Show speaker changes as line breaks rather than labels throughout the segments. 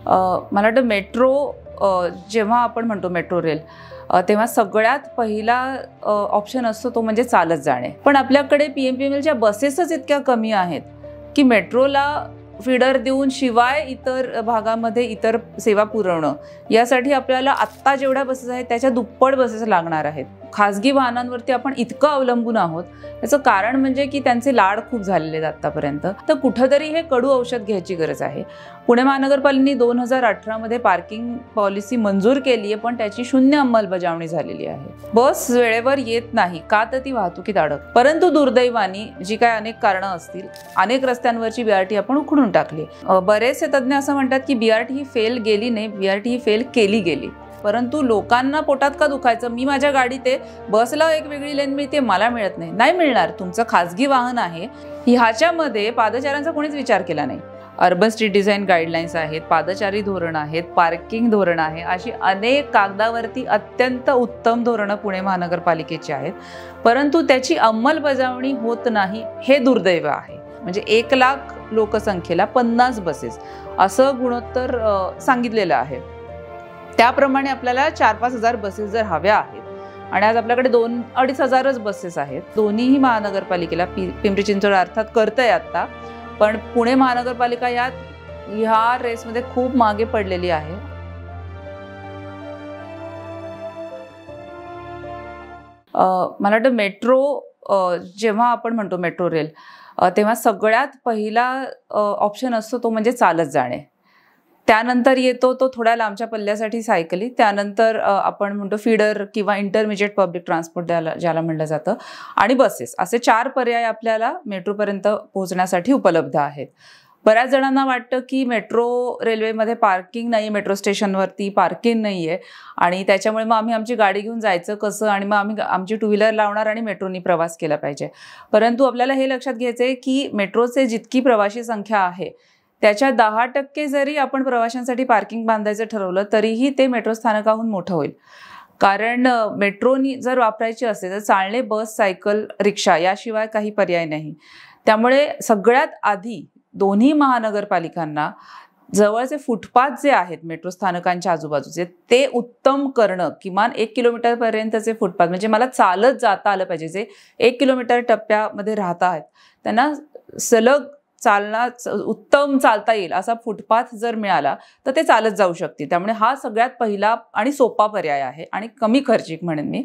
मला वाटतं मेट्रो जेव्हा आपण म्हणतो मेट्रो रेल तेव्हा सगळ्यात पहिला ऑप्शन असतो तो म्हणजे चालत जाणे. पण आपल्याकडे PMPMLच्या बसेसच इतक्या कमी आहेत की मेट्रोला फीडर देऊन शिवाय इतर भागामध्ये इतर सेवा पुरवणं यासाठी आपल्याला आत्ता जेवढ्या बसेस आहेत त्याच्या दुप्पट बसेस लागणार आहेत. खाजगी वाहनांवरती आपण इतकं अवलंबून आहोत याचं कारण म्हणजे की त्यांचे लाड खूप झालेले आहेत आत्तापर्यंत. तर कुठंतरी हे कडू औषध घ्यायची गरज आहे. पुणे महानगरपालिकेने 2018 मध्ये पार्किंग पॉलिसी मंजूर केली आहे, पण त्याची शून्य अंमलबजावणी झालेली आहे. बस वेळेवर येत नाही का तर ती वाहतुकीत अडक. परंतु दुर्दैवाने जी काय अनेक कारणं असतील, अनेक रस्त्यांवरची BRT आपण उखडून टाकली. बरेचसे तज्ज्ञ असं म्हणतात की BRT ही फेल गेली नाही, BRT ही फेल केली गेली. परंतु लोकांना पोटात का दुखायचं? मी माझ्या गाडीत आहे, बसला एक वेगळी लेन मिळते, मला मिळत नाही. नाही मिळणार, तुमचं खाजगी वाहन आहे. ह्याच्यामध्ये पादचाऱ्यांचा कोणीच विचार केला नाही. अर्बन स्ट्रीट डिझाईन गाईडलाईन्स आहेत, पादचारी धोरण आहेत, पार्किंग धोरण आहे, अशी अनेक कागदावरती अत्यंत उत्तम धोरणं पुणे महानगरपालिकेची आहेत. परंतु त्याची अंमलबजावणी होत नाही, हे दुर्दैव आहे. म्हणजे 1 लाख लोकसंख्येला 50 बसेस असं गुणोत्तर सांगितलेलं आहे. त्याप्रमाणे आपल्याला 4-5 हजार बसेस जर हव्या आहेत आणि आज आपल्याकडे 2-2.5 हजारच बसेस आहेत. दोन्हीही महानगरपालिकेला पिंपरी चिंचवड अर्थात करतंय आता, पण पुणे महानगरपालिका ह्या रेसमध्ये खूप मागे पडलेली आहे. मला वाटतं मेट्रो जेव्हा आपण म्हणतो मेट्रो रेल तेव्हा सगळ्यात पहिला ऑप्शन असतो तो म्हणजे चालत जाणे. त्यानंतर येतो तो थोड्या लांबच्या पल्ल्यासाठी सायकली. त्यानंतर आपण म्हणतो फीडर किंवा इंटरमिजिएट पब्लिक ट्रान्सपोर्ट ज्याला म्हणलं जातं, आणि बसेस. असे 4 पर्याय आपल्याला मेट्रोपर्यंत पोहोचण्यासाठी उपलब्ध आहेत. बऱ्याच जणांना वाटतं की मेट्रो रेल्वेमध्ये पार्किंग नाही, मेट्रो स्टेशनवरती पार्किंग नाही आहे आणि त्याच्यामुळे मग आम्ही आमची गाडी घेऊन जायचं कसं आणि मग आम्ही आमची 2 व्हीलर लावणार आणि मेट्रोनी प्रवास केला पाहिजे. परंतु आपल्याला हे लक्षात घ्यायचं आहे की मेट्रोचे जितकी प्रवासी संख्या आहे त्याच्या 10% जरी आपण प्रवाशांसाठी पार्किंग बांधायचं ठरवलं तरीही ते मेट्रो स्थानकाहून मोठं होईल. कारण मेट्रोनी जर वापरायची असेल तर चालणे, बस, सायकल, रिक्षा याशिवाय काही पर्याय नाही. त्यामुळे सगळ्यात आधी दोन्ही महानगरपालिकांना जवळचे फुटपाथ जे आहेत मेट्रो स्थानकांच्या आजूबाजूचे ते उत्तम करणं. किमान 1 किलोमीटरपर्यंतचे फुटपाथ, म्हणजे मला चालत जाता आलं पाहिजे. जे 1 किलोमीटर टप्प्यामध्ये राहत आहेत त्यांना सलग उत्तम चालता येईल असा फुटपाथ जर मिळाला तर ते चालत जाऊ शकतील. त्यामुळे हा सगळ्यात पहिला आणि सोपा पर्याय आहे आणि कमी खर्चिक म्हणेन मी.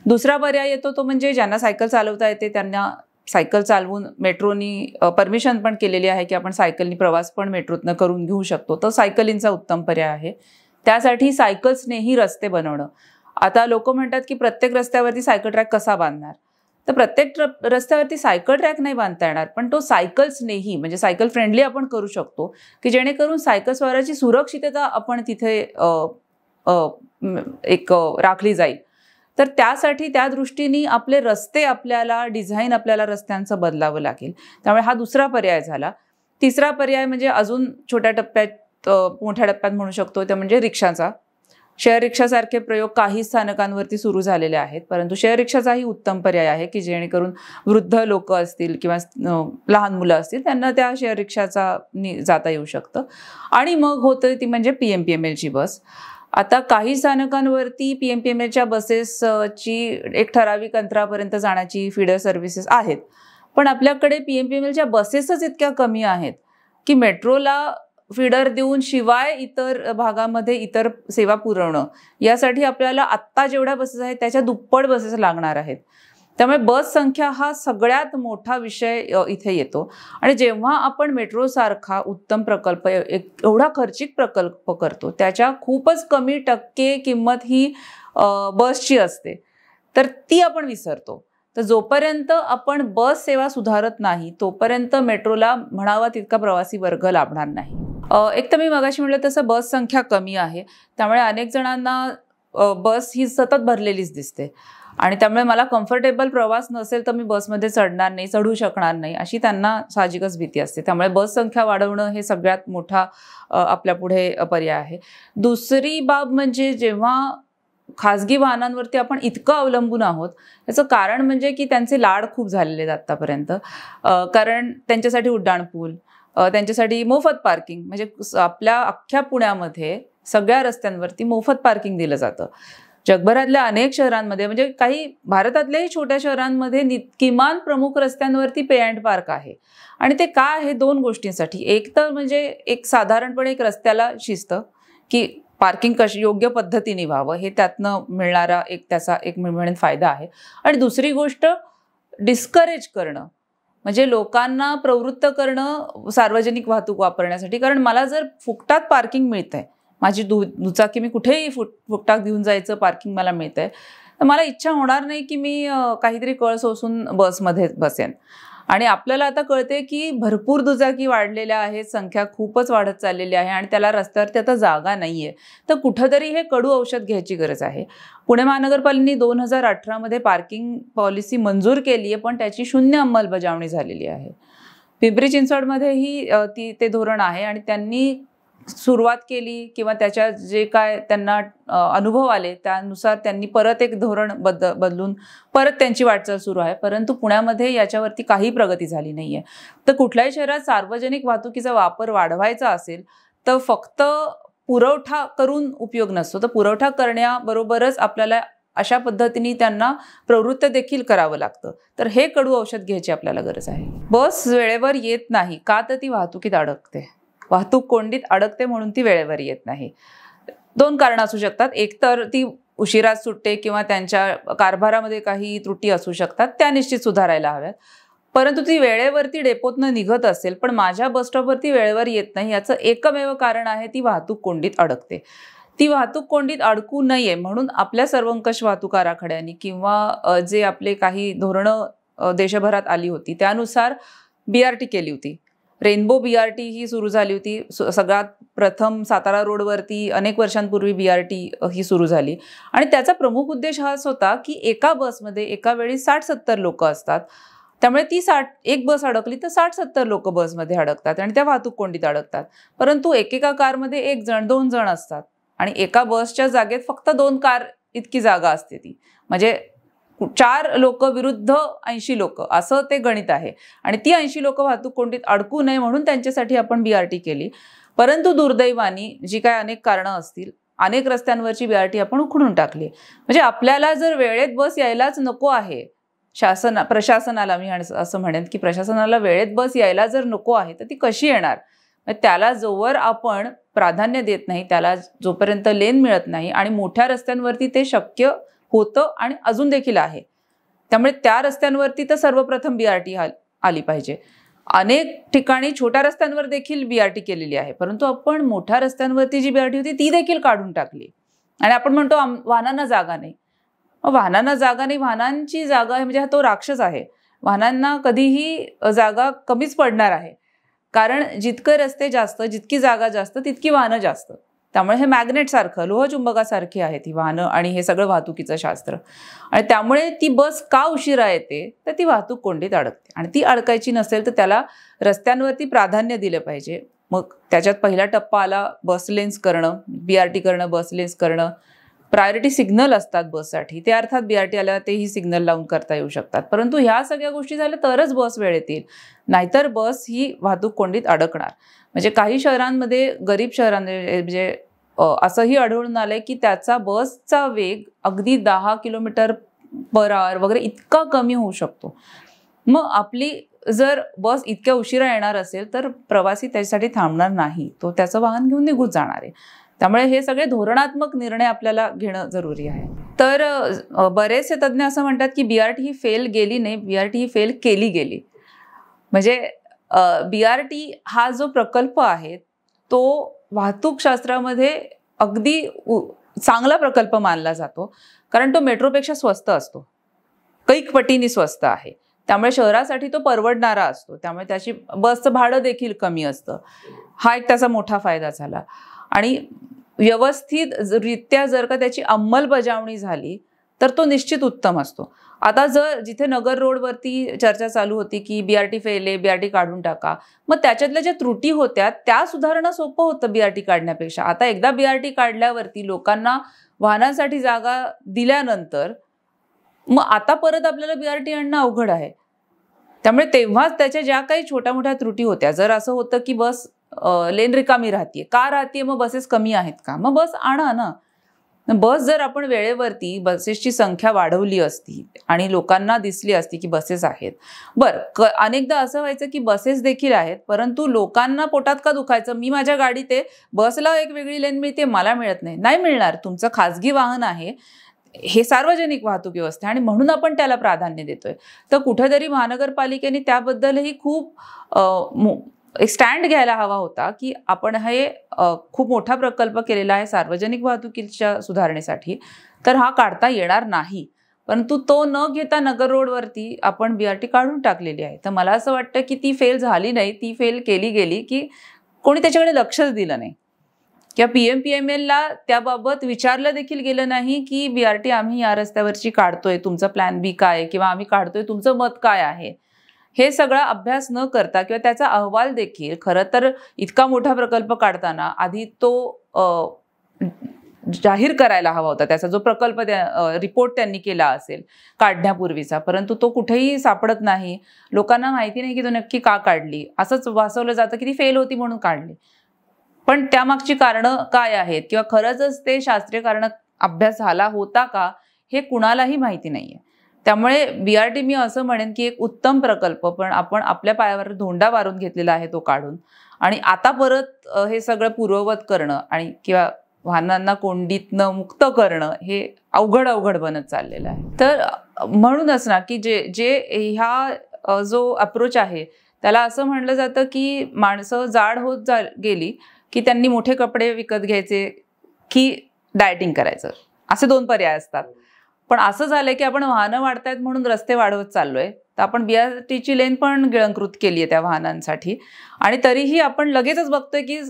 दुसरा पर्याय येतो तो म्हणजे ज्यांना सायकल चालवता येते त्यांना सायकल चालवून मेट्रोनी परमिशन पण केलेली आहे की आपण सायकलनी प्रवास पण मेट्रोतनं करून घेऊ शकतो. तर सायकलिंगचा उत्तम पर्याय आहे. त्यासाठी सायकल स्नेही रस्ते बनवणं. आता लोक म्हणतात की प्रत्येक रस्त्यावरती सायकल ट्रॅक कसा बांधणार? तर प्रत्येक रस्त्यावरती सायकल ट्रॅक नाही बांधता येणार, पण तो सायकल स्नेही म्हणजे सायकल फ्रेंडली आपण करू शकतो की जेणेकरून सायकल स्वाराची सुरक्षितता आपण तिथे एक राखली जाईल. तर त्यासाठी त्या दृष्टीने आपले रस्ते डिझाईन आपल्याला रस्त्यांचं बदलावं लागेल. त्यामुळे हा दुसरा पर्याय झाला. तिसरा पर्याय म्हणजे अजून छोट्या टप्प्यात मोठ्या टप्प्यात म्हणू शकतो ते म्हणजे रिक्षाचा. शेअर रिक्षासारखे प्रयोग काही स्थानकांवरती सुरू झालेले आहेत, परंतु शेअर रिक्षाचाही उत्तम पर्याय आहे की जेणेकरून वृद्ध लोक असतील किंवा लहान मुलं असतील त्यांना त्या शेअर रिक्षाचा जाता येऊ शकतं. आणि मग होतं ती म्हणजे PMPMLची बस. आता काही स्थानकांवरती PMPMLच्या बसेसची एक ठराविक अंतरापर्यंत जाण्याची फीडर सर्व्हिसेस आहेत, पण आपल्याकडे PMPMLच्या बसेसच इतक्या कमी आहेत की मेट्रोला फीडर देऊन शिवाय इतर भागामध्ये इतर सेवा पुरवणं यासाठी आपल्याला आत्ता जेवढ्या बसेस आहेत त्याच्या दुप्पट बसेस लागणार आहेत. त्यामुळे बस संख्या हा सगळ्यात मोठा विषय इथे येतो. आणि जेव्हा आपण मेट्रोसारखा उत्तम प्रकल्प, एवढा खर्चिक प्रकल्प करतो त्याच्या खूपच कमी टक्के किंमत ही बसची असते, तर ती आपण विसरतो. तर जोपर्यंत आपण बस सेवा सुधारत नाही तोपर्यंत मेट्रोला म्हणावा तितका प्रवासी वर्ग लाभणार नाही. एक तर मी मगाशी म्हटलं तसं बस संख्या कमी आहे, त्यामुळे अनेक जणांना बस ही सतत भरलेलीच दिसते आणि त्यामुळे मला कम्फर्टेबल प्रवास नसेल तर मी बसमध्ये चढणार नाही, चढू शकणार नाही अशी त्यांना साहजिकच भीती असते. त्यामुळे बस संख्या वाढवणं हे सगळ्यात मोठा आपल्या पुढे पर्याय आहे. दुसरी बाब म्हणजे जेव्हा खाजगी वाहनांवरती आपण इतकं अवलंबून आहोत याचं कारण म्हणजे की त्यांचे लाड खूप झालेले आहेत आत्तापर्यंत. कारण त्यांच्यासाठी उड्डाणपूल, त्यांच्यासाठी मोफत पार्किंग, म्हणजे आपल्या अख्ख्या पुण्यामध्ये सगळ्या रस्त्यांवरती मोफत पार्किंग दिलं जातं. जगभरातल्या अनेक शहरांमध्ये, म्हणजे काही भारतातल्याही छोट्या शहरांमध्ये किमान प्रमुख रस्त्यांवरती पे अँड पार्क आहे. आणि ते काय आहे? 2 गोष्टींसाठी. एक तर म्हणजे एक साधारणपणे एक रस्त्याला शिस्त, की पार्किंग कशी योग्य पद्धतीने व्हावं, हे त्यातनं मिळणारा त्याचा एक म्हणून फायदा आहे. आणि दुसरी गोष्ट डिस्करेज करणं, म्हणजे लोकांना प्रवृत्त करणं सार्वजनिक वाहतूक वापरण्यासाठी. कारण मला जर फुकटात पार्किंग मिळतंय, माझी दुचाकी मी कुठेही फुकटात घेऊन जायचं, पार्किंग मला मिळतंय, तर मला इच्छा होणार नाही की मी काहीतरी कळ सोसून बसमध्ये बसेन. आणि आपल्याला आता कळते की भरपूर दुचाकी वाढलेल्या आहेत, संख्या खूपच वाढत चाललेली आहे आणि त्याला रस्त्यावरती आता जागा नाहीये. तर कुठंतरी हे कडू औषध घ्यायची गरज आहे. पुणे महानगरपालिकेने 2018 मध्ये पार्किंग पॉलिसी मंजूर केली आहे, पण त्याची 0 अंमलबजावणी झालेली आहे. पिंपरी चिंचवडमध्येही ते धोरण आहे आणि त्यांनी सुरुवात केली किंवा त्याच्या जे काय त्यांना अनुभव आले त्यानुसार त्यांनी परत एक धोरण बदलून परत त्यांची वाटचाल सुरू आहे. परंतु पुण्यामध्ये याच्यावरती काही प्रगती झाली नाहीये. तर कुठल्याही शहरात सार्वजनिक वाहतुकीचा वापर वाढवायचा असेल तर फक्त पुरवठा करून उपयोग नसतो, तर पुरवठा करण्याबरोबरच आपल्याला अशा पद्धतीने त्यांना प्रवृत्त देखील करावं लागतं. तर हे कडू औषध घ्यायची आपल्याला गरज आहे. बस वेळेवर येत नाही का? तर ती वाहतुकीत अडकते, वाहतूक कोंडीत अडकते, म्हणून ती वेळेवर येत नाही. 2 कारणं असू शकतात. एक तर ती उशिरात सुटते किंवा त्यांच्या कारभारामध्ये काही त्रुटी असू शकतात, त्या निश्चित सुधारायला हव्यात. परंतु ती वेळेवरती डेपोतनं निघत असेल पण माझ्या बसस्टॉपवरती वेळेवर येत नाही, याचं एकमेव कारण आहे ती वाहतूक कोंडीत अडकते. ती वाहतूक कोंडीत अडकू नये म्हणून आपल्या सर्वंकष वाहतूक आराखड्याने किंवा जे आपले काही धोरणं देशभरात आली होती त्यानुसार BRT केली होती. रेनबो BRT ही सुरू झाली होती. सगळ्यात प्रथम सातारा रोडवरती अनेक वर्षांपूर्वी BRT ही सुरू झाली आणि त्याचा प्रमुख उद्देश हाच होता की एका बसमध्ये एका वेळी 60-70 लोक असतात. त्यामुळे एक बस अडकली तर 60-70 लोक बसमध्ये अडकतात आणि त्या वाहतूक कोंडीत अडकतात. परंतु एकेका कारमध्ये 1 जण 2 जण असतात आणि एका बसच्या जागेत फक्त 2 कार इतकी जागा असते. ती म्हणजे 4 लोक विरुद्ध 80 लोक असं ते गणित आहे आणि ती 80 लोक वाहतूक कोंडीत अडकू नये म्हणून त्यांच्यासाठी आपण BRT केली. परंतु दुर्दैवाने जी काय अनेक कारणं असतील, अनेक रस्त्यांवरची BRT आपण उखडून टाकली. म्हणजे आपल्याला जर वेळेत बस यायलाच नको आहे, प्रशासनाला मी असं म्हणेन की प्रशासनाला वेळेत बस यायला जर नको आहे तर ती कशी येणार? त्याला जोवर आपण प्राधान्य देत नाही, त्याला जोपर्यंत लेन मिळत नाही आणि मोठ्या रस्त्यांवरती ते शक्य होतं आणि अजून देखील आहे, त्यामुळे त्या रस्त्यांवरती तर सर्वप्रथम BRT आली पाहिजे. अनेक ठिकाणी छोट्या रस्त्यांवर देखील BRT केलेली आहे, परंतु आपण मोठ्या रस्त्यांवरती जी BRT होती ती देखील काढून टाकली आणि आपण म्हणतो वाहनांना जागा नाही. वाहनांना जागा नाही, वाहनांची जागा म्हणजे तो राक्षस आहे. वाहनांना कधीही जागा कमीच पडणार आहे, कारण जितके रस्ते जास्त, जितकी जागा जास्त तितकी वाहनं जास्त. त्यामुळे हे मॅग्नेट सारखं, लोहचुंबकासारखी आहे ती वाहनं आणि हे सगळं वाहतुकीचं शास्त्र. आणि त्यामुळे ती बस का उशिरा येते तर ती वाहतूक कोंडीत अडकते आणि ती अडकायची नसेल तर त्याला रस्त्यांवरती प्राधान्य दिलं पाहिजे. मग त्याच्यात पहिला टप्पा आला बस लेन्स करणं, BRT करणं, बस लेन्स करणं. प्रायोरिटी सिग्नल असतात बससाठी, ते अर्थात BRT आल्यावर तेही सिग्नल लावून करता येऊ शकतात. परंतु ह्या सगळ्या गोष्टी झाल्या तरच बस वेळेत येईल, नाहीतर बस ही वाहतूक कोंडीत अडकणार. म्हणजे काही शहरांमध्ये, गरीब शहरांमध्ये म्हणजे असंही आढळून आलंय की त्याचा बसचा वेग अगदी 10 किलोमीटर/आवर वगैरे इतका कमी होऊ शकतो. मग आपली जर बस इतक्या उशिरा येणार असेल तर प्रवासी त्याच्यासाठी थांबणार नाही, तो त्याचं वाहन घेऊन निघून जाणार आहे. त्यामुळे हे सगळे धोरणात्मक निर्णय आपल्याला घेणं जरुरी आहे. तर बरेचसे तज्ज्ञ असं म्हणतात की BRT ही फेल गेली नाही, BRT ही फेल केली गेली. म्हणजे BRT हा जो प्रकल्प आहे तो वाहतूक शास्त्रामध्ये अगदी चांगला प्रकल्प मानला जातो, कारण तो मेट्रोपेक्षा स्वस्त असतो, कैक पटीने स्वस्त आहे. त्यामुळे शहरासाठी तो परवडणारा असतो, त्यामुळे त्याची बसचं भाडं देखील कमी असतं. हा एक त्याचा मोठा फायदा झाला. आणि व्यवस्थित रित्या जर का त्याची अंमलबजावणी झाली तर तो निश्चित उत्तम असतो. आता जर जिथे नगर रोडवरती चर्चा चालू होती की BRT फेल आहे, BRT काढून टाका, मग त्याच्यातल्या ज्या त्रुटी होत्या त्या सुधारणं सोपं होतं BRT काढण्यापेक्षा. आता एकदा BRT काढल्यावरती लोकांना वाहनांसाठी जागा दिल्यानंतर मग आता परत आपल्याला BRT आणणं अवघड आहे. त्यामुळे तेव्हाच त्याच्या ज्या काही छोट्या मोठ्या त्रुटी होत्या, जर असं होतं की बस लेन रिकामी राहतीये, का राहतीये, मग बसेस कमी आहेत का, मग बस आणा ना. बस जर आपण वेळेवरती बसेसची संख्या वाढवली असती आणि लोकांना दिसली असती की बसेस आहेत. अनेकदा असं व्हायचं की बसेस देखील आहेत, परंतु लोकांना पोटात का दुखायचं, मी माझ्या गाडीत आहे, बसला एक वेगळी लेन मिळते, मला मिळत नाही. नाही मिळणार, तुमचं खाजगी वाहन आहे, हे सार्वजनिक वाहतूक व्यवस्था आणि म्हणून आपण त्याला प्राधान्य देतोय. तर कुठेतरी महानगरपालिकेने त्याबद्दलही खूप एक स्टँड घ्यायला हवा होता की आपण हे खूप मोठा प्रकल्प केलेला आहे सार्वजनिक वाहतुकीच्या सुधारणेसाठी, तर हा काढता येणार नाही. परंतु तो न घेता नगर रोडवरती आपण BRT काढून टाकलेली आहे. तर मला असं वाटतं की ती फेल झाली नाही, ती फेल केली गेली की कोणी त्याच्याकडे लक्षच दिलं नाही किंवा PMPMLला त्याबाबत विचारलं देखील गेलं नाही की BRT आम्ही या रस्त्यावरची काढतोय, तुमचा प्लॅन बी काय आहे किंवा आम्ही काढतोय, तुमचं मत काय आहे. हे सगळा अभ्यास न करता किंवा त्याचा अहवाल देखील, खरं तर इतका मोठा प्रकल्प काढताना आधी तो जाहीर करायला हवा होता, त्याचा जो प्रकल्प रिपोर्ट त्यांनी केला असेल काढण्यापूर्वीचा, परंतु तो कुठेही सापडत नाही. लोकांना माहिती नाही की तो नक्की का काढली, असंच भासवलं जातं की ती फेल होती म्हणून काढली. पण त्यामागची कारणं काय आहेत किंवा खरंच ते शास्त्रीय कारण अभ्यास झाला होता का, हे कुणालाही माहिती नाहीये. त्यामुळे BRT मी असं म्हणेन की एक उत्तम प्रकल्प, पण आपण आपल्या पायावर धोंडा वारून घेतलेला आहे तो काढून, आणि आता परत हे सगळं पूर्ववत करणं आणि किंवा वाहनांना कोंडीतनं मुक्त करणं हे अवघड बनत चाललेलं आहे. तर म्हणूनच ना की जे ह्या जो अप्रोच आहे त्याला असं म्हणलं जातं की माणसं जाड होत गेली की त्यांनी मोठे कपडे विकत घ्यायचे की डायटिंग करायचं, असे 2 पर्याय असतात. पण असं झालंय की आपण वाहनं वाढतायत म्हणून रस्ते वाढवत चाललोय, तर आपण BRTची लेन पण गिळंकृत केली आहे त्या वाहनांसाठी, आणि तरीही आपण लगेचच बघतोय की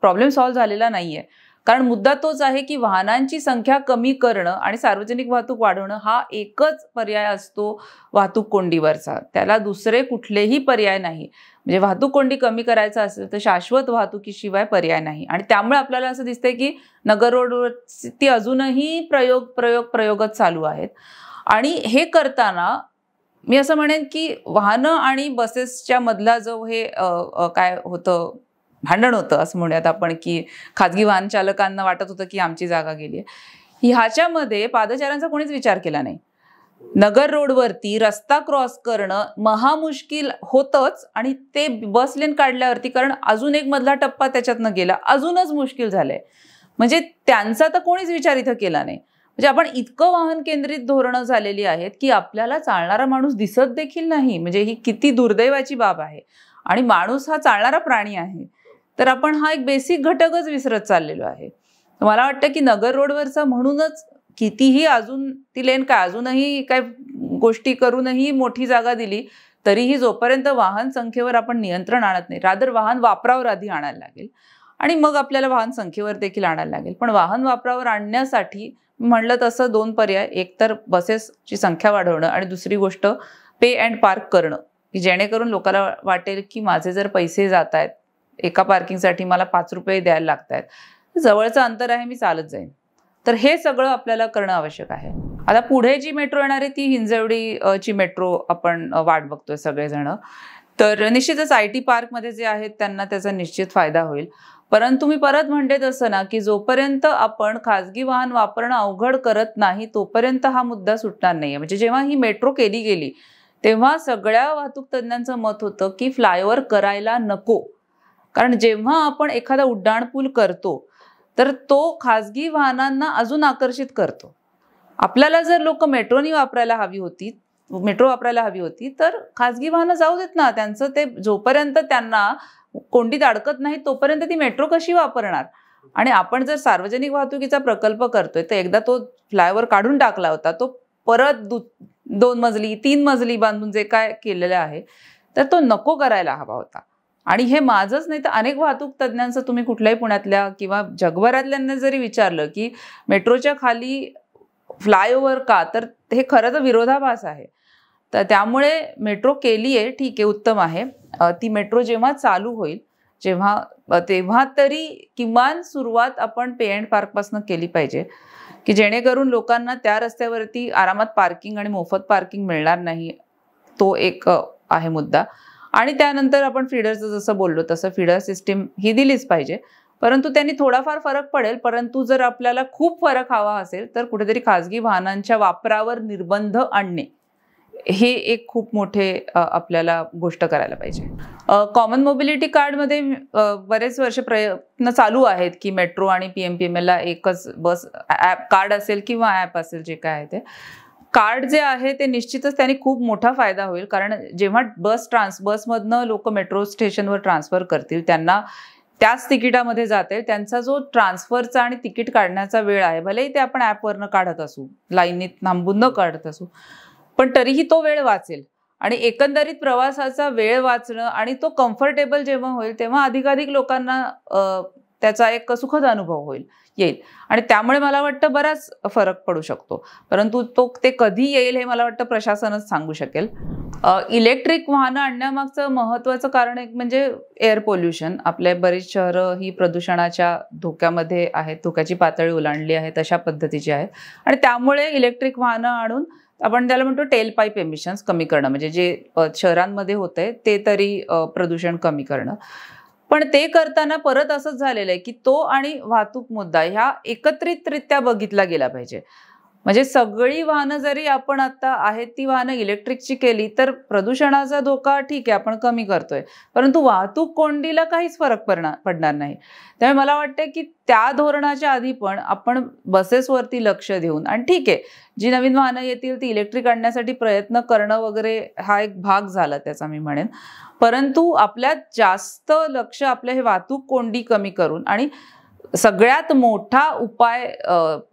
प्रॉब्लेम सॉल्व्ह झालेला नाहीये. कारण मुद्दा तोच आहे की वाहनांची संख्या कमी करणं आणि सार्वजनिक वाहतूक वाढवणं हा एकच पर्याय असतो वाहतूक कोंडीवरचा, त्याला दुसरे कुठलेही पर्याय नाही. म्हणजे वाहतूक कोंडी कमी करायचं असेल तर शाश्वत वाहतुकीशिवाय पर्याय नाही. आणि त्यामुळे आपल्याला असं दिसतंय की नगर रोडवरती अजूनही प्रयोगच चालू आहेत. आणि हे करताना मी असं म्हणेन की वाहनं आणि बसेसच्या मधला जो हे काय होतं, भांडण होतं असं म्हणूयात आपण, की खाजगी वाहन चालकांना वाटत होतं की आमची जागा गेली आहे, ह्याच्यामध्ये पादचाऱ्यांचा कोणीच विचार केला नाही. नगर रोडवरती रस्ता क्रॉस करणं महामुश्किल होतंच, आणि ते बस लेन काढल्यावरती, कारण अजून एक मधला टप्पा त्याच्यातनं गेला, अजूनच मुश्किल झालंय. म्हणजे त्यांचा तर कोणीच विचार इथं केला नाही. म्हणजे आपण इतकं वाहन केंद्रित धोरणं झालेली आहेत की आपल्याला चालणारा माणूस दिसत देखील नाही. म्हणजे ही किती दुर्दैवाची बाब आहे. आणि माणूस हा चालणारा प्राणी आहे, तर आपण हा एक बेसिक घटकच विसरत चाललेलो आहे. मला वाटतं की नगर रोडवरचा म्हणूनच कितीही अजून ती लेन काय अजूनही काय गोष्टी करूनही मोठी जागा दिली तरीही जोपर्यंत वाहन संख्येवर आपण नियंत्रण आणत नाही, रादर वाहन वापरावर आधी आणायला लागेल आणि मग आपल्याला वाहन संख्येवर देखील आणायला लागेल. पण वाहन वापरावर आणण्यासाठी म्हणलं तसं 2 पर्याय, एक तर बसेसची संख्या वाढवणं आणि दुसरी गोष्ट पे अँड पार्क करणं, की जेणेकरून लोकांना वाटेल की माझे जर पैसे जात आहेत, एका पार्किंगसाठी मला 5 रुपये द्यायला लागत आहेत, जवळचं अंतर आहे, मी चालत जाईन. तर हे सगळं आपल्याला करणं आवश्यक आहे. आता पुढे जी मेट्रो येणार आहे ती हिंजवडीची मेट्रो आपण वाट बघतोय सगळेजण. तर निश्चितच IT पार्कमध्ये जे आहेत त्यांना त्याचा निश्चित फायदा होईल. परंतु मी परत म्हणते तसं ना की जोपर्यंत आपण खाजगी वाहन वापरणं अवघड करत नाही तोपर्यंत हा मुद्दा सुटणार नाहीये. म्हणजे जेव्हा ही मेट्रो केली गेली तेव्हा सगळ्या वाहतूक तज्ञांचं मत होतं की फ्लायओव्हर करायला नको, कारण जेव्हा आपण एखादा उड्डाणपूल करतो तर तो खाजगी वाहनांना अजून आकर्षित करतो. आपल्याला जर लोक मेट्रो वापरायला हवी होती तर खाजगी वाहनं जाऊ देत ना, त्यांचं ते जोपर्यंत त्यांना कोंडीत अडकत नाही तोपर्यंत ती मेट्रो कशी वापरणार. आणि आपण जर सार्वजनिक वाहतुकीचा प्रकल्प करतोय तर एकदा तो फ्लायओव्हर काढून टाकला होता, तो परत 2 मजली 3 मजली बांधून जे काय केलेलं आहे तर तो नको करायला हवा होता. आणि हे माझंच नाही तर अनेक वाहतूक तज्ञांचं तुम्ही कुठल्याही पुण्यातल्या किंवा जगभरातल्यांना जरी विचारलं की मेट्रोच्या खाली फ्लायओव्हर का, तर हे खरं तर विरोधाभास आहे. तर त्यामुळे मेट्रो केली आहे, ठीक आहे, उत्तम आहे. ती मेट्रो जेव्हा चालू होईल तेव्हा तरी किमान सुरुवात आपण पे अँड पार्कपासून केली पाहिजे, की जेणेकरून लोकांना त्या रस्त्यावरती आरामात पार्किंग आणि मोफत पार्किंग मिळणार नाही. तो एक आहे मुद्दा. आणि त्यानंतर आपण फीडरचं जसं बोललो तसं फीडर सिस्टीम ही दिलीच पाहिजे, परंतु त्यांनी थोडाफार फरक पडेल. परंतु जर आपल्याला खूप फरक हवा असेल तर कुठेतरी खाजगी वाहनांच्या वापरावर निर्बंध आणणे हे एक खूप मोठे आपल्याला गोष्ट करायला पाहिजे. कॉमन मोबिलिटी कार्डमध्ये बरेच वर्ष प्रयत्न चालू आहेत की मेट्रो आणि PMPML ला एकच बस ॲप कार्ड असेल किंवा ॲप असेल जे काय आहे ते कार्ड जे आहे ते निश्चितच त्यांनी खूप मोठा फायदा होईल. कारण जेव्हा बसमधनं लोक मेट्रो स्टेशनवर ट्रान्सफर करतील त्यांना त्याच तिकिटामध्ये जाते, त्यांचा जो ट्रान्सफरचा आणि तिकीट काढण्याचा वेळ आहे भलेही ते आपण ॲपवरनं काढत असू, लाईनीत थांबून न काढत असू, पण तरीही तो वेळ वाचेल. आणि एकंदरीत प्रवासाचा वेळ वाचणं आणि तो कम्फर्टेबल जेव्हा होईल तेव्हा अधिकाधिक लोकांना त्याचा एक सुखद अनुभव येईल. आणि त्यामुळे मला वाटतं बराच फरक पडू शकतो. परंतु ते कधी येईल हे मला वाटतं प्रशासनच सांगू शकेल. इलेक्ट्रिक वाहनं आणण्यामागचं महत्त्वाचं कारण एक म्हणजे एअर पोल्युशन. आपले बरीच शहरं ही प्रदूषणाच्या धोक्यामध्ये आहेत, धोक्याची पातळी ओलांडली आहे तशा पद्धतीची आहेत. आणि त्यामुळे इलेक्ट्रिक वाहनं आणून आपण त्याला म्हणतो टेल पाईप एमिशन्स कमी करणं, म्हणजे जे शहरांमध्ये होतंय ते तरी प्रदूषण कमी करणं. पण ते करताना परत असंच झालेलं आहे की तो आणि वाहतूक मुद्दा ह्या एकत्रितरित्या बघितला गेला पाहिजे. म्हणजे सगळी वाहनं जरी आपण आता आहेत ती वाहनं इलेक्ट्रिकची केली तर प्रदूषणाचा धोका ठीक आहे आपण कमी करतोय, परंतु वाहतूक कोंडीला काहीच फरक पडणार नाही. त्यामुळे मला वाटतं की त्या धोरणाच्या आधी पण आपण बसेसवरती लक्ष देऊन, आणि ठीक आहे जी नवीन वाहनं येतील ती इलेक्ट्रिक आणण्यासाठी प्रयत्न करणं वगैरे हा एक भाग झाला त्याचा मी म्हणेन, परंतु आपल्यात जास्त लक्ष आपल्या हे वाहतूक कोंडी कमी करून, आणि सगळ्यात मोठा उपाय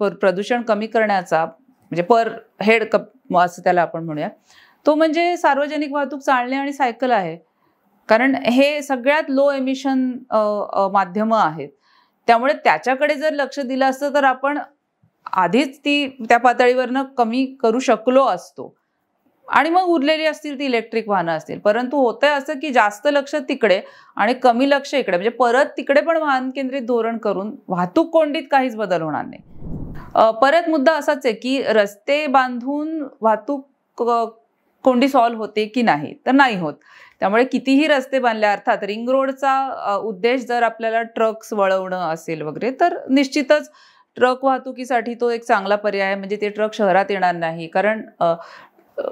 प्रदूषण कमी करण्याचा म्हणजे पर हेड असं त्याला आपण म्हणूया, तो म्हणजे सार्वजनिक वाहतूक चालणे आणि सायकल आहे. कारण हे सगळ्यात लो एमिशन माध्यमं आहेत. त्यामुळे त्याच्याकडे जर लक्ष दिलं असतं तर आपण आधीच त्या पातळीवरनं कमी करू शकलो असतो आणि मग उरलेली असतील ती इलेक्ट्रिक वाहनं असतील. परंतु होतंय असं की जास्त लक्ष तिकडे आणि कमी लक्ष इकडे, म्हणजे परत तिकडे पण वाहन केंद्रित धोरण करून वाहतूक कोंडीत काहीच बदल होणार नाही. परत मुद्दा असाच आहे की रस्ते बांधून वाहतूक कोंडी सॉल्व्ह होते की नाही, तर नाही होत. त्यामुळे कितीही रस्ते बांधले, अर्थात रिंग रोडचा उद्देश जर आपल्याला ट्रक्स वळवणं असेल वगैरे तर निश्चितच ट्रक वाहतुकीसाठी तो एक चांगला पर्याय आहे. म्हणजे ते ट्रक शहरात येणार नाही, कारण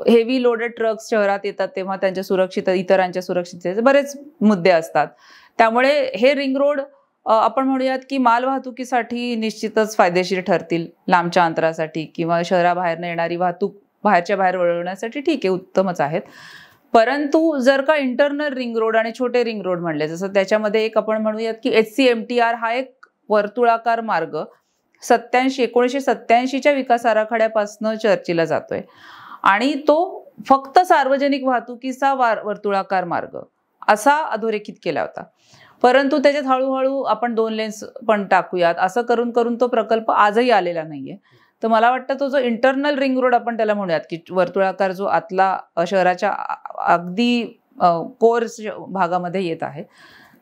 हेवी लोडेड ट्रक्स शहरात येतात तेव्हा त्यांच्या इतरांच्या सुरक्षिततेचे बरेच मुद्दे असतात. त्यामुळे हे रिंग रोड आपण म्हणूयात की माल वाहतुकीसाठी निश्चितच फायदेशीर ठरतील, लांबच्या अंतरासाठी किंवा शहराबाहेरनं येणारी वाहतूक बाहेरच्या बाहेर वळवण्यासाठी ठीक आहे, उत्तमच आहेत. परंतु जर का इंटरनल रिंग रोड आणि छोटे रिंग रोड म्हणले, जसं त्याच्यामध्ये एक आपण म्हणूयात की HCMTR हा एक वर्तुळाकार मार्ग 1987च्या विकास आराखड्यापासून चर्चेला जातोय आणि तो फक्त सार्वजनिक वाहतुकीचा वर्तुळाकार मार्ग असा अधोरेखित केला होता. परंतु त्याच्यात हळूहळू आपण 2 लेन्स पण टाकूयात असं करून करून तो प्रकल्प आजही आलेला नाहीये. तर मला वाटतं तो जो इंटरनल रिंग रोड आपण त्याला म्हणूयात की वर्तुळाकार जो आतला शहराच्या अगदी कोर भागामध्ये येत आहे,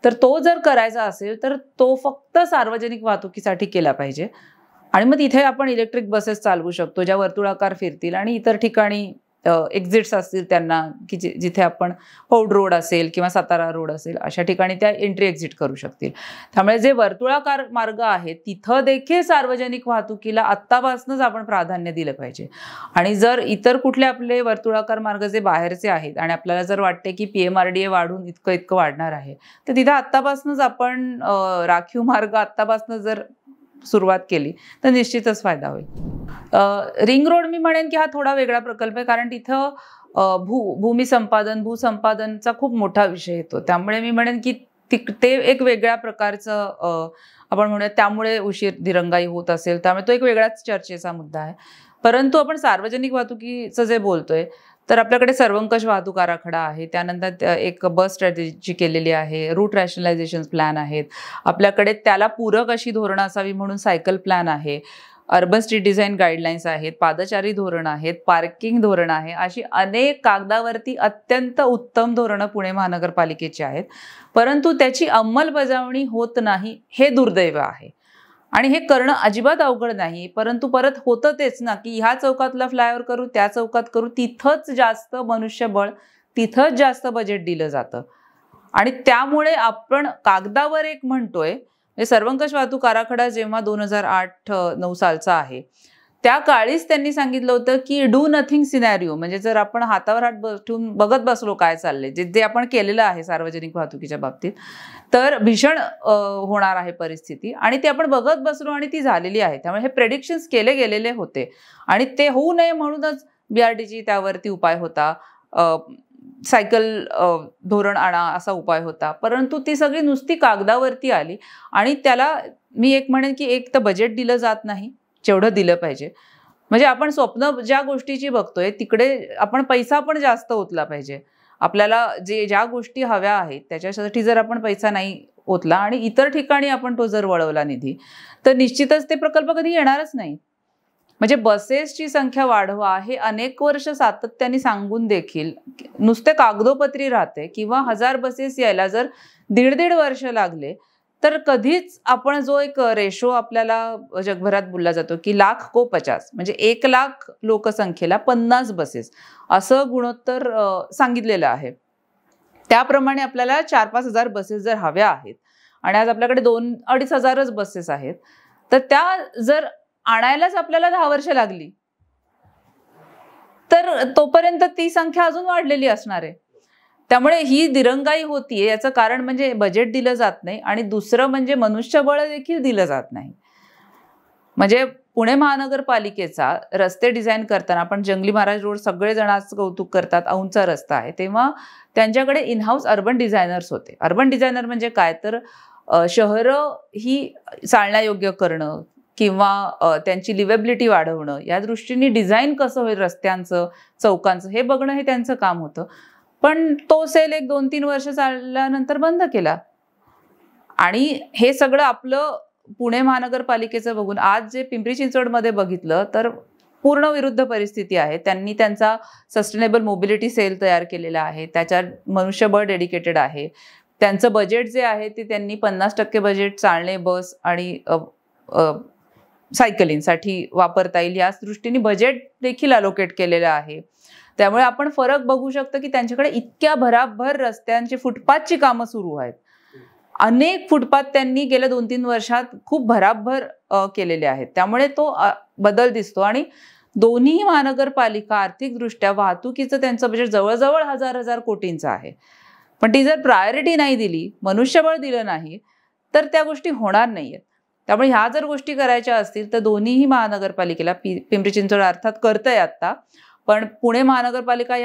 तर तो जर करायचा असेल तर तो फक्त सार्वजनिक वाहतुकीसाठी केला पाहिजे. आणि मग तिथे आपण इलेक्ट्रिक बसेस चालवू शकतो ज्या वर्तुळाकार फिरतील आणि इतर ठिकाणी एक्झिट्स असतील त्यांना की जिथे आपण पौड रोड असेल किंवा सातारा रोड असेल अशा ठिकाणी त्या एंट्री एक्झिट करू शकतील. त्यामुळे जे वर्तुळाकार मार्ग आहेत तिथं देखील सार्वजनिक वाहतुकीला आत्तापासूनच आपण प्राधान्य दिलं पाहिजे. आणि जर इतर कुठले आपले वर्तुळाकार मार्ग जे बाहेरचे आहेत आणि आपल्याला जर वाटते की PMRDA वाढून इतकं वाढणार आहे, तर तिथं आत्तापासूनच आपण राखीव मार्ग आत्तापासून जर सुरुवात केली तर निश्चितच फायदा होईल. रिंग रोड मी म्हणेन की हा थोडा वेगळा प्रकल्प आहे, कारण तिथं भूसंपादनचा खूप मोठा विषय येतो. त्यामुळे मी म्हणेन की ते एक वेगळ्या प्रकारचं आपण म्हणूया, त्यामुळे उशीर दिरंगाई होत असेल, त्यामुळे तो एक वेगळाच चर्चेचा मुद्दा आहे. परंतु आपण सार्वजनिक वाहतुकीचं जे बोलतोय तर आपल्याकडे सर्वंकष वाहतूक आराखडा आहे, त्यानंतर एक बस स्ट्रॅटेजी केलेली आहे, रूट रॅशनलायझेशन प्लॅन आहेत आपल्याकडे, त्याला पूरक अशी धोरणं असावी म्हणून सायकल प्लॅन आहे, अर्बन स्ट्रीट डिझाईन गाईडलाईन्स आहेत, पादचारी धोरण आहेत, पार्किंग धोरण आहे, अशी अनेक कागदावरती अत्यंत उत्तम धोरणं पुणे महानगरपालिकेची आहेत. परंतु त्याची अंमलबजावणी होत नाही हे दुर्दैव आहे. आणि हे करणं अजिबात अवघड नाही, परंतु परत होतं तेच ना की ह्या चौकातला फ्लायओव्हर करू, त्या चौकात करू, तिथंच जास्त मनुष्यबळ तिथंच जास्त बजेट दिलं जातं. आणि त्यामुळे आपण कागदावर एक म्हणतोय, म्हणजे सर्वंकष वाहतूक आराखडा जेव्हा 2008-9 सालचा आहे, त्या काळीच त्यांनी सांगितलं होतं की डू नथिंग सिनॅरिओ, म्हणजे जर आपण हातावर हात ठेवून बघत बसलो काय चाललंय, जे आपण केलेलं आहे सार्वजनिक वाहतुकीच्या बाबतीत, तर भीषण होणार आहे परिस्थिती. आणि ती आपण बघत बसलो आणि ती झालेली आहे. त्यामुळे हे प्रेडिक्शन्स केले गेलेले होते आणि ते होऊ नये म्हणूनच BRTची त्यावरती उपाय होता. सायकल धोरण आणा असा उपाय होता, परंतु ती सगळी नुसती कागदावरती आली. आणि त्याला मी एक म्हणेन की एक तर बजेट दिलं जात नाही जेवढं दिलं पाहिजे. म्हणजे आपण स्वप्न ज्या गोष्टीची बघतोय तिकडे आपण पैसा पण जास्त ओतला पाहिजे. आपल्याला ज्या गोष्टी हव्या आहेत त्याच्यासाठी जर आपण पैसा नाही ओतला आणि इतर ठिकाणी आपण तो जर वळवला निधी, तर निश्चितच ते प्रकल्प कधी येणारच नाही. म्हणजे बसेसची संख्या वाढवा हे अनेक वर्ष सातत्याने सांगून देखील नुसते कागदोपत्री राहते. किंवा 1000 बसेस यायला जर 1.5 वर्ष लागले, तर कधीच आपण जो एक रेशो आपल्याला जगभरात बोलला जातो की लाख को 50, म्हणजे 1 लाख लोकसंख्येला 50 बसेस असं गुणोत्तर सांगितलेलं आहे. त्याप्रमाणे आपल्याला 4-5 हजार बसेस जर हव्या आहेत आणि आज आपल्याकडे 2-2.5 हजारच बसेस आहेत, तर त्या जर आणायलाच आपल्याला 10 वर्ष लागली, तर तोपर्यंत ती संख्या अजून वाढलेली असणार आहे. त्यामुळे ही दिरंगाई होतीये याचं कारण म्हणजे बजेट दिलं जात नाही आणि दुसरं म्हणजे मनुष्यबळ देखील दिलं जात नाही. म्हणजे पुणे महानगरपालिकेचा रस्ते डिझाईन करताना आपण जंगली महाराज रोड सगळेजण आज कौतुक करतात, औंधचा रस्ता आहे, तेव्हा त्यांच्याकडे इनहाऊस अर्बन डिझायनर्स होते. अर्बन डिझायनर म्हणजे काय, तर शहरं ही चालण्यायोग्य करणं किंवा त्यांची लिव्हेबिलिटी वाढवणं, या दृष्टीने डिझाईन कसं होईल रस्त्यांचं, चौकांचं हे बघणं हे त्यांचं काम होतं. पण तो सेल एक 2-3 वर्ष चालल्यानंतर बंद केला. आणि हे सगळं आपलं पुणे महानगरपालिकेचं बघून आज जे पिंपरी चिंचवडमध्ये बघितलं तर पूर्ण विरुद्ध परिस्थिती आहे. त्यांनी त्यांचा सस्टेनेबल मोबिलिटी सेल तयार केलेला आहे, त्याच्यात मनुष्यबळ डेडिकेटेड आहे. त्यांचं बजेट जे आहे ते त्यांनी 50% बजेट चालणे, बस आणि सायकलिंगसाठी वापरता येईल या दृष्टीने बजेट देखील अलोकेट केलेलं आहे. त्यामुळे आपण फरक बघू शकतो की त्यांच्याकडे इतक्या भराभर रस्त्यांची फुटपाथची कामं सुरू आहेत. अनेक फुटपाथ त्यांनी गेल्या 2-3 वर्षात खूप भराभर केलेले आहेत. त्यामुळे तो बदल दिसतो. आणि दोन्ही महानगरपालिका आर्थिकदृष्ट्या वाहतुकीचं त्यांचं बजेट जवळजवळ 1000 कोटींचं आहे. पण ती जर प्रायोरिटी नाही दिली, मनुष्यबळ दिलं नाही, तर त्या गोष्टी होणार नाहीयेत. त्यामुळे ह्या जर गोष्टी करायच्या असतील तर दोन्हीही महानगरपालिकेला, पिंपरी चिंचवड अर्थात करतंय आता, पण पुणे महानगरपालिका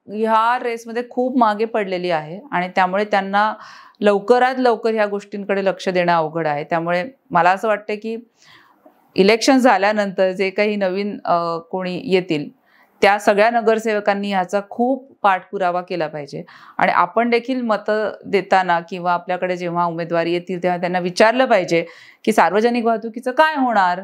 ह्या रेसमध्ये खूप मागे पडलेली आहे आणि त्यामुळे त्यांना लवकरात लवकर ह्या गोष्टींकडे लक्ष देणं अवघड आहे. त्यामुळे मला असं वाटतं की इलेक्शन झाल्यानंतर जे काही नवीन कोणी येतील त्या सगळ्या नगरसेवकांनी ह्याचा खूप पाठपुरावा केला पाहिजे. आणि आपण देखील मतं देताना किंवा आपल्याकडे जेव्हा उमेदवारी येतील तेव्हा त्यांना विचारलं पाहिजे की सार्वजनिक वाहतुकीचं काय होणार,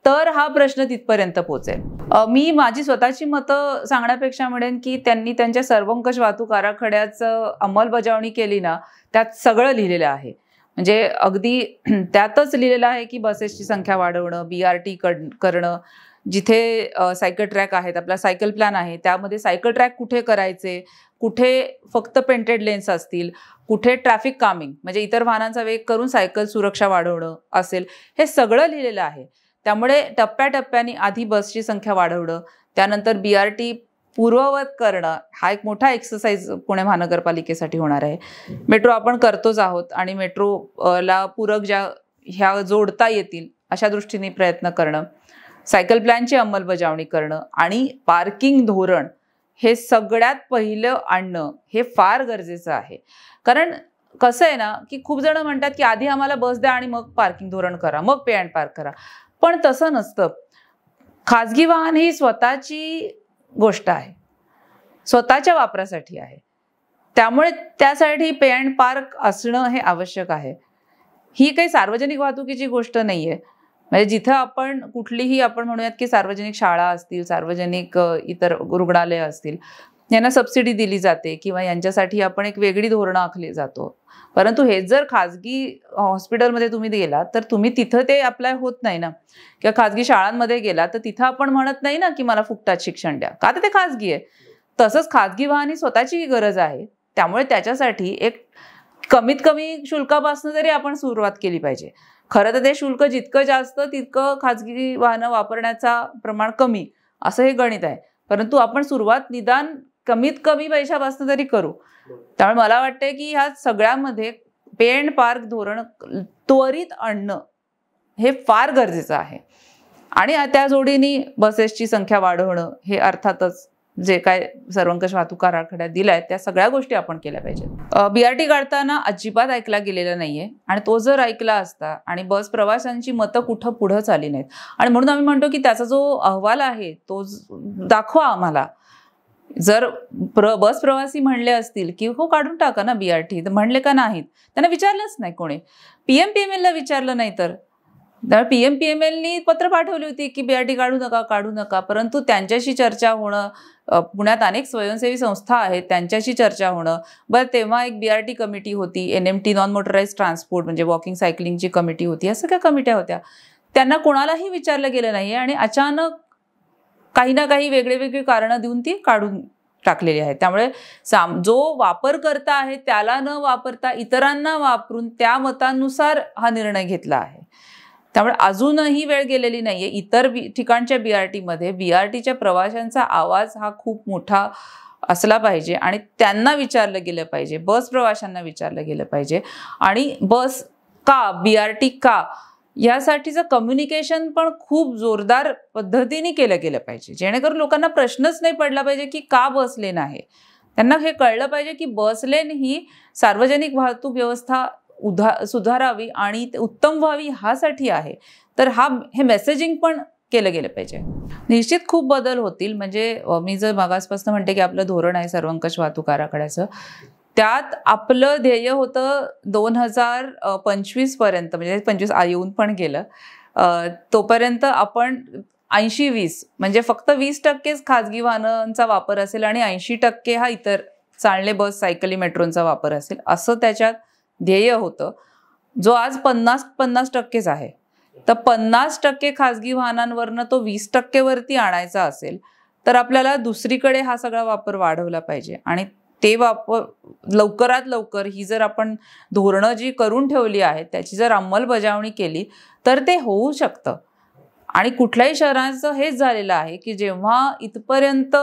तर हा प्रश्न तिथपर्यंत पोहोचेल. मी माझी स्वतःची मतं सांगण्यापेक्षा म्हणेन की त्यांनी त्यांच्या सर्वंकष वाहतूक आराखड्याचं अंमलबजावणी केली ना, त्यात सगळं लिहिलेलं आहे. म्हणजे अगदी त्यातच लिहिलेलं आहे की बसेसची संख्या वाढवणं, BRT करणं, जिथे सायकल ट्रॅक आहेत, आपला सायकल प्लॅन आहे, त्यामध्ये सायकल ट्रॅक कुठे करायचे, कुठे फक्त पेंटेड लेन्स असतील, कुठे ट्रॅफिक कामिंग म्हणजे इतर वाहनांचा वेग करून सायकल सुरक्षा वाढवणं असेल, हे सगळं लिहिलेलं आहे. त्यामुळे टप्प्याटप्प्याने आधी बसची संख्या वाढवणं, त्यानंतर BRT पूर्ववत करणं, हा एक मोठा एक्सरसाइज पुणे महानगरपालिकेसाठी होणार आहे. मेट्रो आपण करतोच आहोत आणि मेट्रोला पूरक ह्या जोडता येतील अशा दृष्टीने प्रयत्न करणं, सायकल प्लॅनची अंमलबजावणी करणं आणि पार्किंग धोरण हे सगळ्यात पहिलं आणणं हे फार गरजेचं आहे. कारण कसं आहे ना की खूप जण म्हणतात की आधी आम्हाला बस द्या आणि मग पार्किंग धोरण करा, मग पे अँड पार्क करा. पण तसं नसतं. खाजगी वाहन ही स्वतःची गोष्ट आहे, स्वतःच्या वापरासाठी आहे. त्यामुळे त्यासाठी पे अँड पार्क असणं हे आवश्यक आहे. ही काही सार्वजनिक वाहतुकीची गोष्ट नाहीये. म्हणजे जिथं आपण कुठलीही आपण म्हणूयात की सार्वजनिक शाळा असतील, सार्वजनिक इतर रुग्णालय असतील, यांना सबसिडी दिली जाते किंवा यांच्यासाठी आपण एक वेगळी धोरणं आखली जातो. परंतु हे जर खाजगी हॉस्पिटलमध्ये तुम्ही गेला तर तुम्ही तिथं ते अप्लाय होत नाही ना. किंवा खाजगी शाळांमध्ये गेला तर तिथं आपण म्हणत नाही ना की मला फुकटात शिक्षण द्या, का तर ते खाजगी आहे. तसंच खाजगी वाहन स्वतःची गरज आहे, त्यामुळे त्याच्यासाठी एक कमीत कमी शुल्कापासून तरी आपण सुरुवात केली पाहिजे. खरं तर ते शुल्क जितकं जास्त तितकं खाजगी वाहनं वापरण्याचा प्रमाण कमी, असं हे गणित आहे. परंतु आपण सुरुवात निदान कमीत कमी पैशापासून तरी करू. त्यामुळे मला वाटतंय की ह्या सगळ्यामध्ये पे अँड पार्क धोरण त्वरित आणणं हे फार गरजेचं आहे. आणि त्या जोडीने बसेसची संख्या वाढवणं हे अर्थातच जे काय सर्वंकष वाहतूक आराखड्यात दिलाय त्या सगळ्या गोष्टी आपण केल्या पाहिजेत. BRT काढताना अजिबात ऐकला गेलेला नाहीये आणि तो जर ऐकला असता आणि बस प्रवाशांची मतं कुठं पुढं चालली नाहीत आणि म्हणून आम्ही म्हणतो की त्याचा जो अहवाल आहे तो दाखवा आम्हाला. जर बस प्रवासी म्हणले असतील की हो काढून टाका ना BRT, तर म्हणले का नाहीत? त्यांना विचारलंच नाही कोणी. PMPMLला विचारलं नाही तर PMPMLनी पत्र पाठवली होती की BRT काढू नका. परंतु त्यांच्याशी चर्चा होणं, पुण्यात अनेक स्वयंसेवी संस्था आहेत त्यांच्याशी चर्चा होणं, बरं तेव्हा एक BRT कमिटी होती, NMT नॉन मोटराइज ट्रान्सपोर्ट म्हणजे वॉकिंग सायकलिंगची कमिटी होती, या सगळ्या कमिट्या होत्या. त्यांना कोणालाही विचारलं गेलं नाही आणि अचानक काही ना काही वेगळे कारणं देऊन ती काढून टाकलेली आहे. त्यामुळे जो वापरकर्ता आहे त्याला न वापरता इतरांना वापरून त्या मतांनुसार हा निर्णय घेतला आहे. त्यामुळे अजूनही वेळ गेलेली नाहीये. इतर ठिकाणच्या BRTमध्ये BRTच्या प्रवाशांचा आवाज हा खूप मोठा असला पाहिजे आणि त्यांना विचारलं गेलं पाहिजे, बस प्रवाशांना विचारलं गेलं पाहिजे आणि बस का, BRT का, यासाठीचं कम्युनिकेशन पण खूप जोरदार पद्धतीने केलं गेलं पाहिजे, जेणेकरून लोकांना प्रश्नच नाही पडला पाहिजे की का बस लेन आहे. त्यांना हे कळलं पाहिजे की बस लेन ही सार्वजनिक वाहतूक व्यवस्था सुधारावी आणि उत्तम व्हावी ह्यासाठी आहे. तर हे मेसेजिंग पण केलं गेलं पाहिजे. निश्चित खूप बदल होतील. म्हणजे मी जर मागासपासून म्हणते की आपलं धोरण आहे सर्वंकष वाहतूक आराखड्याचं, त्यात आपलं ध्येय होतं 2025 पर्यंत, म्हणजे 25 येऊन पण गेलं, तोपर्यंत आपण 80-20 म्हणजे फक्त 20% खाजगी वाहनांचा वापर असेल आणि 80% हा इतर चालणे, बस, सायकली, मेट्रोंचा वापर असेल, असं त्याच्यात ध्येय होतं, जो आज 50% आहे. तर 50% खाजगी वाहनांवरनं तो 20% वरती आणायचा असेल तर आपल्याला दुसरीकडे हा सगळा वापर वाढवला पाहिजे आणि ते वापर लवकरात लवकर ही जर आपण धोरणं जी करून ठेवली आहेत त्याची जर अंमलबजावणी केली तर ते होऊ शकतं. आणि कुठल्याही शहराचं हेच झालेलं आहे की जेव्हा इथपर्यंत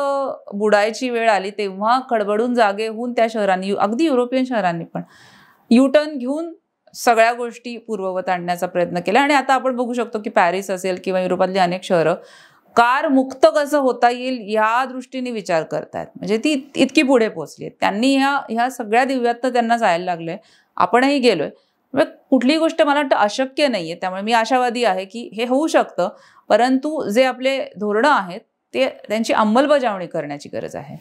बुडायची वेळ आली तेव्हा खडबडून जागे होऊन त्या शहरांनी, अगदी युरोपियन शहरांनी पण U-टर्न घेऊन सगळ्या गोष्टी पूर्ववत आणण्याचा प्रयत्न केला. आणि आता आपण बघू शकतो की पॅरिस असेल किंवा युरोपातली अनेक शहरं कार मुक्त कसं होता येईल या दृष्टीने विचार करतायत. म्हणजे ती इतकी पुढे पोहोचली आहेत. त्यांनी ह्या सगळ्या दिव्यात त्यांना जायला लागलंय. आपणही गेलोय. म्हणजे कुठलीही गोष्ट मला वाटतं अशक्य नाहीये. त्यामुळे मी आशावादी आहे की हे होऊ शकतं, परंतु जे आपले धोरणं आहेत ते त्यांची अंमलबजावणी करण्याची गरज आहे.